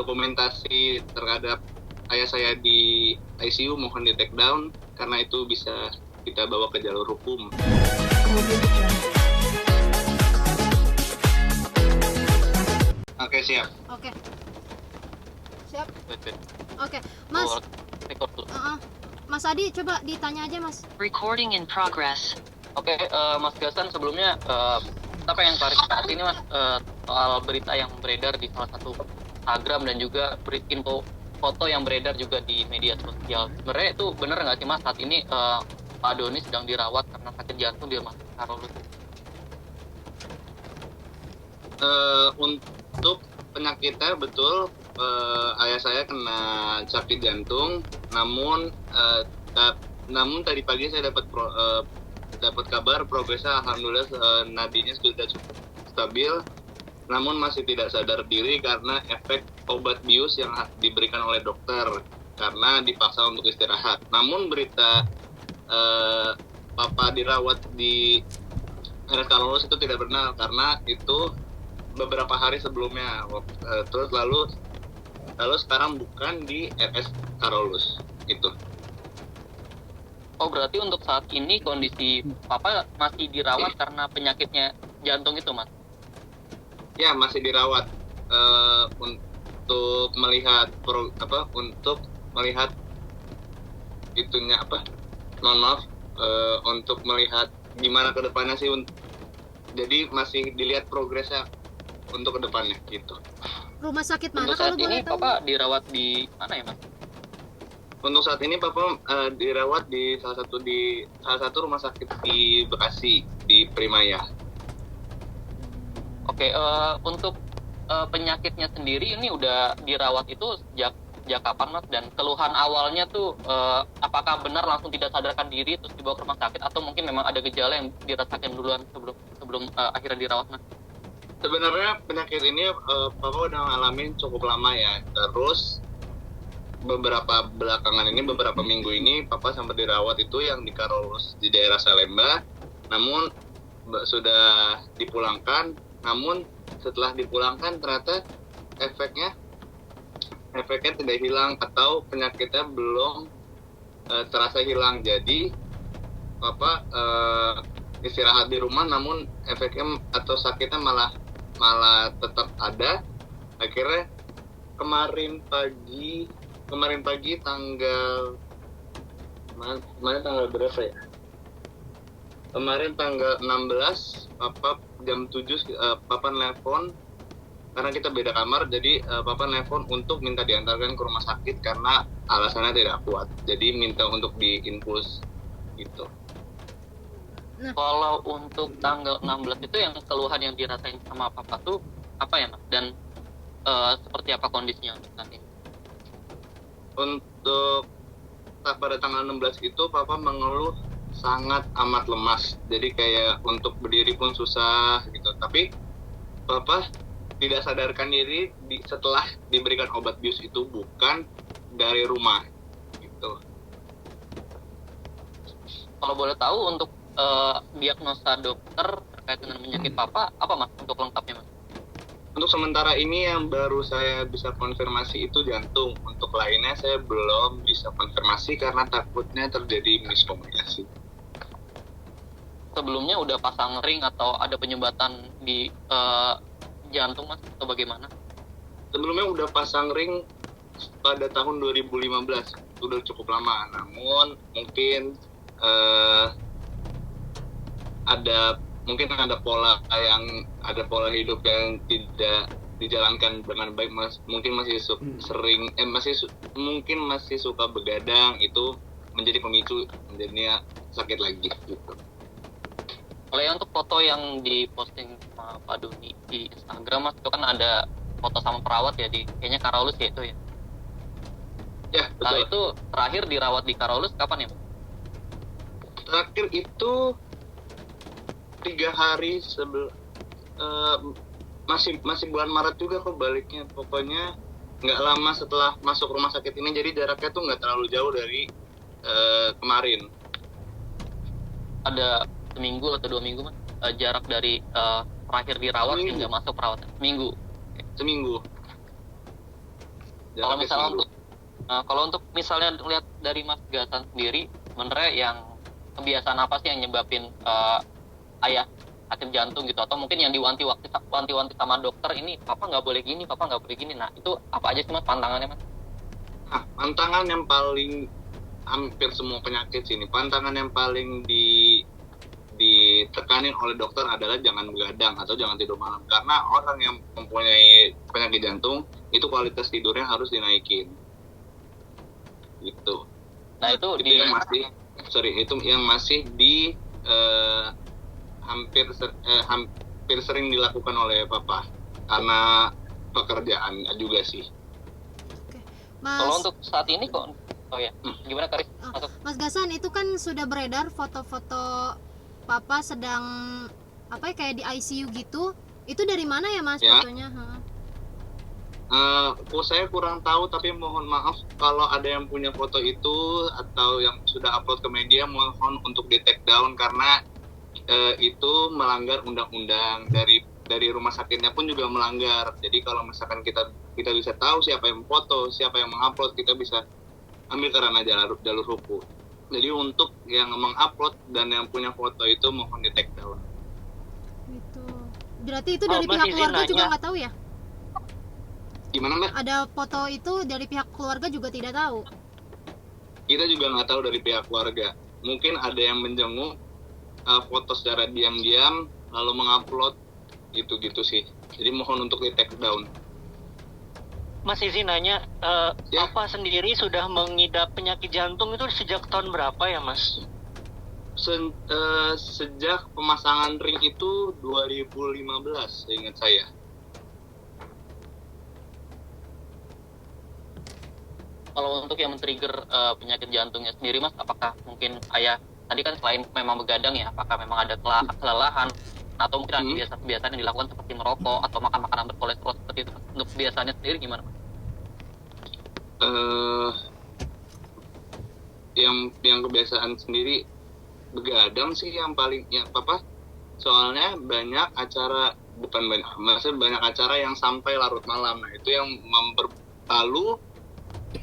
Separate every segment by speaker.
Speaker 1: dokumentasi terhadap ayah saya di ICU mohon di take down karena itu bisa kita bawa ke jalur hukum. Oke, siap.
Speaker 2: Oke. Siap. Oke, Mas. Mas Adi, coba ditanya aja, Mas.
Speaker 3: Recording in progress.
Speaker 4: Oke, Mas Gasan, sebelumnya kita pengen klarifikasi ini, Mas, soal berita yang beredar di salah satu Instagram dan juga info foto yang beredar juga di media sosial. Sebenarnya itu benar nggak sih, Mas, saat ini Pak Doni sedang dirawat karena sakit jantung di rumah sakit Karolus?
Speaker 1: Untuk penyakitnya betul, ayah saya kena sakit jantung, namun tadi pagi saya dapat kabar progresnya alhamdulillah nadinya sudah cukup stabil, namun masih tidak sadar diri karena efek obat bius yang diberikan oleh dokter karena dipaksa untuk istirahat. Namun berita Papa dirawat di RS Karolus itu tidak benar karena itu beberapa hari sebelumnya, terus lalu sekarang bukan di RS Karolus itu.
Speaker 4: Oh, berarti untuk saat ini kondisi Papa masih dirawat karena penyakitnya jantung itu, Mas?
Speaker 1: Ya, masih dirawat untuk melihat itunya untuk melihat gimana ke depannya sih. Jadi masih dilihat progresnya untuk ke depannya gitu.
Speaker 2: Rumah sakit mana
Speaker 4: untuk saat
Speaker 2: kalau
Speaker 4: ini
Speaker 2: boleh tahu?
Speaker 4: Papa dirawat di mana ya, Mas?
Speaker 1: Untuk saat ini Papa dirawat di salah satu rumah sakit di Bekasi, di Primaya.
Speaker 4: Oke, untuk penyakitnya sendiri ini udah dirawat itu sejak kapan, Mas? Dan keluhan awalnya tuh apakah benar langsung tidak sadarkan diri terus dibawa ke rumah sakit atau mungkin memang ada gejala yang dirasakan duluan sebelum akhirnya dirawat, Mas?
Speaker 1: Sebenarnya penyakit ini Papa udah ngalamin cukup lama ya. Terus beberapa minggu ini Papa sempat dirawat itu yang di Karolus di daerah Salemba, namun sudah dipulangkan. Namun setelah dipulangkan ternyata efeknya tidak hilang atau penyakitnya belum terasa hilang. Jadi Papa istirahat di rumah, namun efeknya atau sakitnya malah tetap ada. Akhirnya kemarin pagi tanggal berapa ya? Kemarin tanggal 16 Papa jam 7 Papa nelpon karena kita beda kamar, jadi Papa nelpon untuk minta diantarkan ke rumah sakit karena alasannya tidak kuat. Jadi minta untuk diinfus gitu.
Speaker 2: Nah,
Speaker 4: kalau untuk tanggal 16 itu yang keluhan yang dirasain sama Papa tuh apa ya, Mas? Dan seperti apa kondisinya untuk saat ini?
Speaker 1: Untuk pada tanggal 16 itu Papa mengeluh sangat amat lemas. Jadi kayak untuk berdiri pun susah gitu. Tapi Papa tidak sadarkan diri setelah diberikan obat bius itu bukan dari rumah gitu.
Speaker 4: Kalau boleh tahu untuk diagnosa dokter terkait dengan penyakit Papa apa, Mas, untuk lengkapnya, Mas?
Speaker 1: Untuk sementara ini yang baru saya bisa konfirmasi itu jantung. Untuk lainnya saya belum bisa konfirmasi karena takutnya terjadi miskomunikasi.
Speaker 4: Sebelumnya udah pasang ring atau ada penyumbatan di jantung, Mas, atau bagaimana?
Speaker 1: Sebelumnya udah pasang ring pada tahun 2015, udah cukup lama. Namun mungkin ada pola hidup yang tidak dijalankan dengan baik, Mas. Mungkin masih masih suka begadang, itu menjadi pemicu menjadinya sakit lagi gitu.
Speaker 4: Kalau yang untuk foto yang diposting sama Pak Doni di Instagram, Mas, itu kan ada foto sama perawat ya di kayaknya Karolus ya itu ya.
Speaker 1: Ya, betul.
Speaker 4: Nah, itu terakhir dirawat di Karolus kapan ya, Mas?
Speaker 1: Terakhir itu 3 hari masih bulan Maret juga kok baliknya. Pokoknya nggak lama setelah masuk rumah sakit ini, jadi jaraknya tuh nggak terlalu jauh dari kemarin.
Speaker 4: Ada seminggu atau 2 minggu, Mas, jarak dari terakhir dirawat hingga masuk perawatan? Seminggu.
Speaker 1: Seminggu.
Speaker 4: Kalau
Speaker 1: Jaraknya
Speaker 4: misalnya
Speaker 1: seminggu.
Speaker 4: kalau untuk misalnya lihat dari Mas Gasan sendiri, sebenarnya yang kebiasaan apa sih yang nyebabin ayah sakit jantung gitu, atau mungkin yang diwanti-wanti sama dokter, ini papa nggak boleh gini, papa nggak boleh gini. Nah itu apa aja sih mas pantangannya mas?
Speaker 1: Nah, pantangan yang paling hampir semua penyakit sini, pantangan yang paling ditekanin oleh dokter adalah jangan begadang atau jangan tidur malam, karena orang yang mempunyai penyakit jantung itu kualitas tidurnya harus dinaikin gitu.
Speaker 4: Nah itu
Speaker 1: Itu yang masih itu yang masih di hampir sering dilakukan oleh papa karena pekerjaan juga sih.
Speaker 2: Oke.
Speaker 4: Kalau
Speaker 2: Mas
Speaker 4: untuk saat ini kok, oh ya, gimana Karis?
Speaker 2: Mas Gasan, itu kan sudah beredar foto-foto papa sedang apa ya, kayak di ICU gitu. Itu dari mana ya mas
Speaker 1: Ya.
Speaker 2: fotonya?
Speaker 1: Saya kurang tahu, tapi mohon maaf kalau ada yang punya foto itu atau yang sudah upload ke media, mohon untuk di take down karena itu melanggar undang-undang. Dari rumah sakitnya pun juga melanggar. Jadi kalau misalkan kita bisa tahu siapa yang foto, siapa yang mengupload, kita bisa ambil karena jalur hukum. Jadi untuk yang mengupload dan yang punya foto itu mohon di take down.
Speaker 2: Gitu. Berarti itu dari pihak
Speaker 5: Mas, izin
Speaker 2: keluarga juga
Speaker 5: nanya.
Speaker 2: nggak tahu ya?
Speaker 1: Gimana mbak?
Speaker 2: Ada foto itu dari pihak keluarga juga tidak tahu.
Speaker 1: Kita juga nggak tahu dari pihak keluarga. Mungkin ada yang menjenguk foto secara diam-diam lalu mengupload gitu sih. Jadi mohon untuk di take down.
Speaker 5: Mas izin nanya,
Speaker 1: Ya.
Speaker 5: Papa sendiri sudah mengidap penyakit jantung itu sejak tahun berapa ya mas?
Speaker 1: Sejak pemasangan ring itu 2015 seingat saya.
Speaker 4: Kalau untuk yang men-trigger penyakit jantungnya sendiri mas, apakah mungkin ayah tadi kan selain memang begadang ya, apakah memang ada kelelahan atau mungkin ada kebiasaan-kebiasaan yang dilakukan seperti merokok atau makan makanan berkolesterol seperti itu? Untuk kebiasaannya sendiri gimana?
Speaker 1: Yang kebiasaan sendiri begadang sih yang paling papa. Soalnya banyak acara, maksudnya banyak acara yang sampai larut malam. Nah itu yang lalu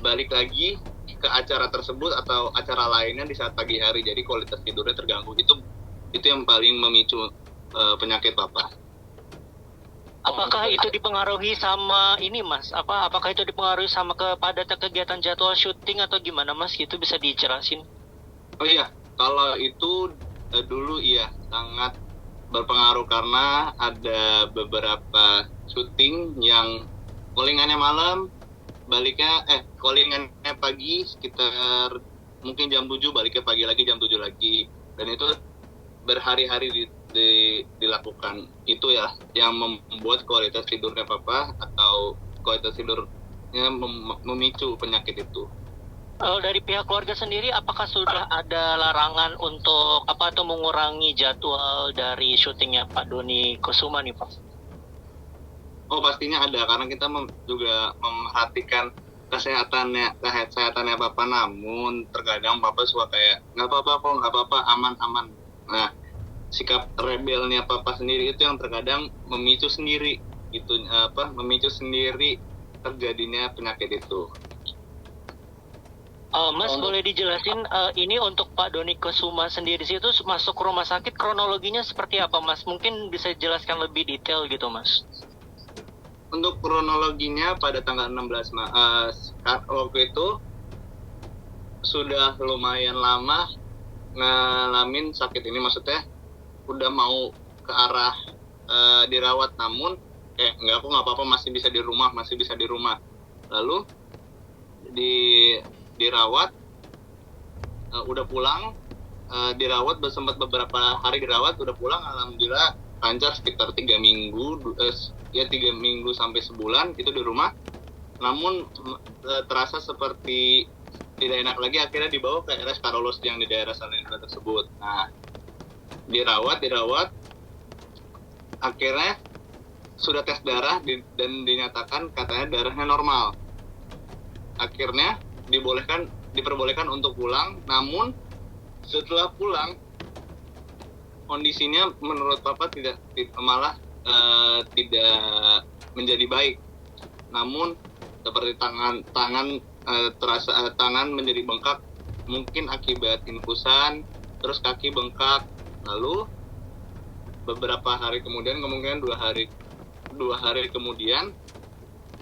Speaker 1: balik lagi ke acara tersebut atau acara lainnya di saat pagi hari, jadi kualitas tidurnya terganggu. Itu yang paling memicu penyakit papa.
Speaker 5: Apakah itu dipengaruhi sama ini mas? Apakah itu dipengaruhi sama kepadatan kegiatan jadwal syuting atau gimana mas? Itu bisa dijelasin?
Speaker 1: Oh iya, kalau itu dulu iya sangat berpengaruh karena ada beberapa syuting yang callingannya malam, callingannya pagi sekitar mungkin jam 7, baliknya pagi lagi jam 7 lagi, dan itu berhari-hari dilakukan. Itu ya yang membuat kualitas tidurnya papa atau kualitas tidurnya memicu penyakit itu.
Speaker 5: Dari pihak keluarga sendiri, apakah sudah ada larangan untuk atau mengurangi jadwal dari syutingnya Pak Doni Kusuma nih Pak?
Speaker 1: Oh pastinya ada, karena kita juga memperhatikan kesehatannya papa. Namun terkadang papa suka kayak nggak apa-apa aman. Nah sikap rebelnya papa sendiri itu yang terkadang memicu sendiri terjadinya penyakit itu.
Speaker 5: Mas boleh dijelasin ini untuk Pak Doni Kusuma sendiri itu masuk rumah sakit kronologinya seperti apa mas? Mungkin bisa jelaskan lebih detail gitu mas.
Speaker 1: Untuk kronologinya pada tanggal 16 waktu itu sudah lumayan lama ngalamin sakit ini, maksudnya udah mau ke arah dirawat, namun nggak apa-apa, masih bisa di rumah. Lalu dirawat, udah pulang, dirawat sempat beberapa hari dirawat, udah pulang, alhamdulillah lancar sekitar 3 minggu 3 minggu sampai sebulan itu di rumah. Namun terasa seperti tidak enak lagi, akhirnya dibawa ke RS Carolus yang di daerah Salinara tersebut. Nah dirawat akhirnya sudah tes darah dan dinyatakan katanya darahnya normal. Akhirnya diperbolehkan untuk pulang, namun setelah pulang kondisinya menurut papa tidak menjadi baik. Namun seperti tangan menjadi bengkak, mungkin akibat infusan, terus kaki bengkak. Lalu beberapa hari kemudian, kemungkinan 2 hari kemudian,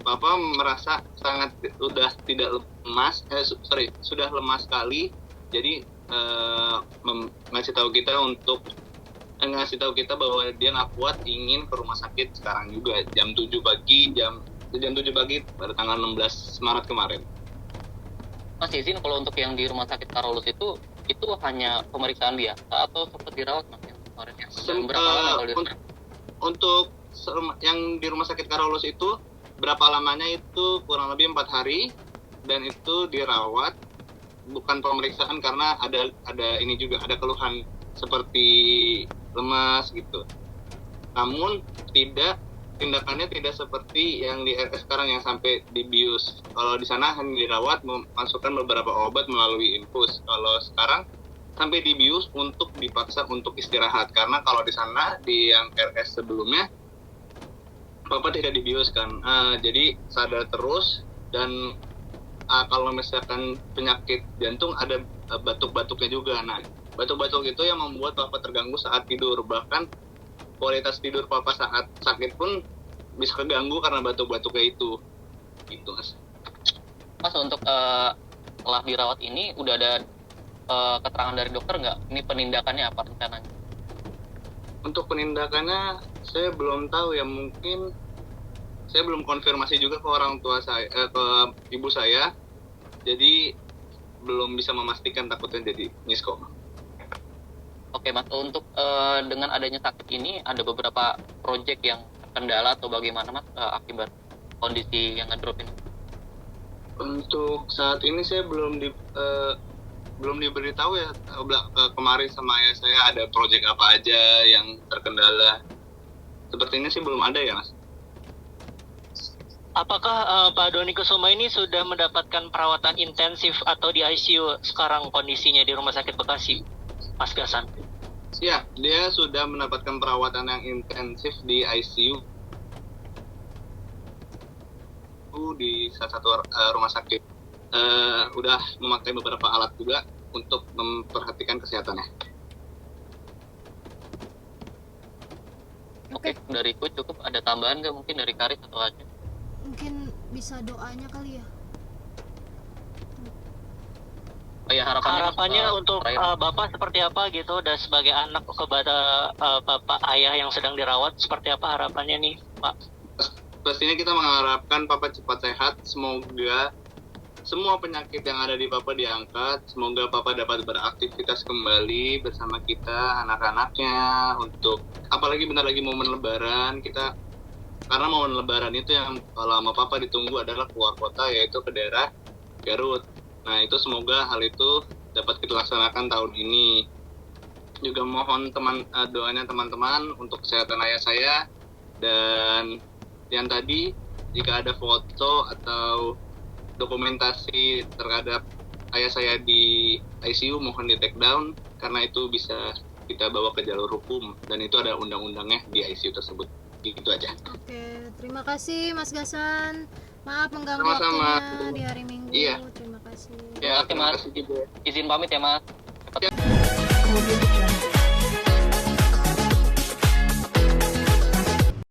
Speaker 1: Papa merasa sudah lemas sekali. Jadi ngasih tahu kita bahwa dia nggak kuat, ingin ke rumah sakit sekarang juga jam 7 pagi pada tanggal 16 Maret kemarin.
Speaker 4: Mas izin, kalau untuk yang di rumah sakit Karolus itu hanya pemeriksaan biasa atau sempat dirawat Mas yang kemarin ya? Dan berapa lama kalau di sana?
Speaker 1: Untuk yang di rumah sakit Karolus itu berapa lamanya itu kurang lebih 4 hari, dan itu dirawat, bukan pemeriksaan karena ada ini juga, ada keluhan seperti lemas gitu. Namun tindakannya tidak seperti yang di RS sekarang yang sampai dibius. Kalau di sana hanya dirawat, memasukkan beberapa obat melalui infus. Kalau sekarang sampai dibius untuk dipaksa untuk istirahat, karena kalau di sana di yang RS sebelumnya Papa tidak dibius kan. Jadi sadar terus, dan kalau misalkan penyakit jantung ada batuk-batuknya juga. Nah, batuk-batuk itu yang membuat Papa terganggu saat tidur. Bahkan kualitas tidur Papa saat sakit pun bisa keganggu karena batuk-batuknya itu. Gitu, Mas.
Speaker 4: Mas, untuk setelah dirawat ini udah ada keterangan dari dokter nggak? Ini penindakannya apa rencananya?
Speaker 1: Untuk penindakannya saya belum tahu ya, mungkin saya belum konfirmasi juga ke orang tua saya, ke ibu saya. Jadi belum bisa memastikan, takutnya jadi miskom.
Speaker 4: Oke Mas, untuk dengan adanya sakit ini ada beberapa proyek yang terkendala atau bagaimana Mas akibat kondisi yang ngedrop ini?
Speaker 1: Untuk saat ini saya belum diberitahu ya, kemarin sama ayah saya ada proyek apa aja yang terkendala. Sepertinya sih belum ada ya Mas.
Speaker 5: Apakah Pak Doni Kusuma ini sudah mendapatkan perawatan intensif atau di ICU sekarang kondisinya di Rumah Sakit Bekasi, Mas Gasan?
Speaker 1: Ya, dia sudah mendapatkan perawatan yang intensif di ICU di salah satu rumah sakit. Udah memakai beberapa alat juga untuk memperhatikan kesehatannya.
Speaker 4: Oke, dariku cukup. Ada tambahan nggak mungkin dari Karis atau aja?
Speaker 2: Mungkin bisa doanya kali ya.
Speaker 4: Oh ya,
Speaker 5: harapannya untuk Bapak seperti apa gitu, dan sebagai anak kepada Bapak ayah yang sedang dirawat, seperti apa harapannya nih Pak?
Speaker 1: Pastinya kita mengharapkan Papa cepat sehat. Semoga semua penyakit yang ada di Papa diangkat. Semoga Papa dapat beraktivitas kembali bersama kita, anak-anaknya, untuk apalagi bentar lagi momen Lebaran kita. Karena momen Lebaran itu yang kalau sama Papa ditunggu adalah keluar kota, yaitu ke daerah Garut. Nah, itu semoga hal itu dapat kita laksanakan tahun ini. Juga mohon doanya teman-teman untuk kesehatan ayah saya. Dan yang tadi, jika ada foto atau dokumentasi terhadap ayah saya di ICU, mohon di take down, karena itu bisa kita bawa ke jalur hukum, dan itu ada undang-undangnya di ICU tersebut. Gitu aja.
Speaker 2: Oke, terima kasih Mas Gasan. Maaf mengganggu
Speaker 1: Sama-sama.
Speaker 2: waktunya di hari Minggu.
Speaker 1: Iya.
Speaker 2: Terima kasih.
Speaker 1: Ya,
Speaker 4: Terima kasih, Mas. Izin pamit ya Mas.
Speaker 1: Ya.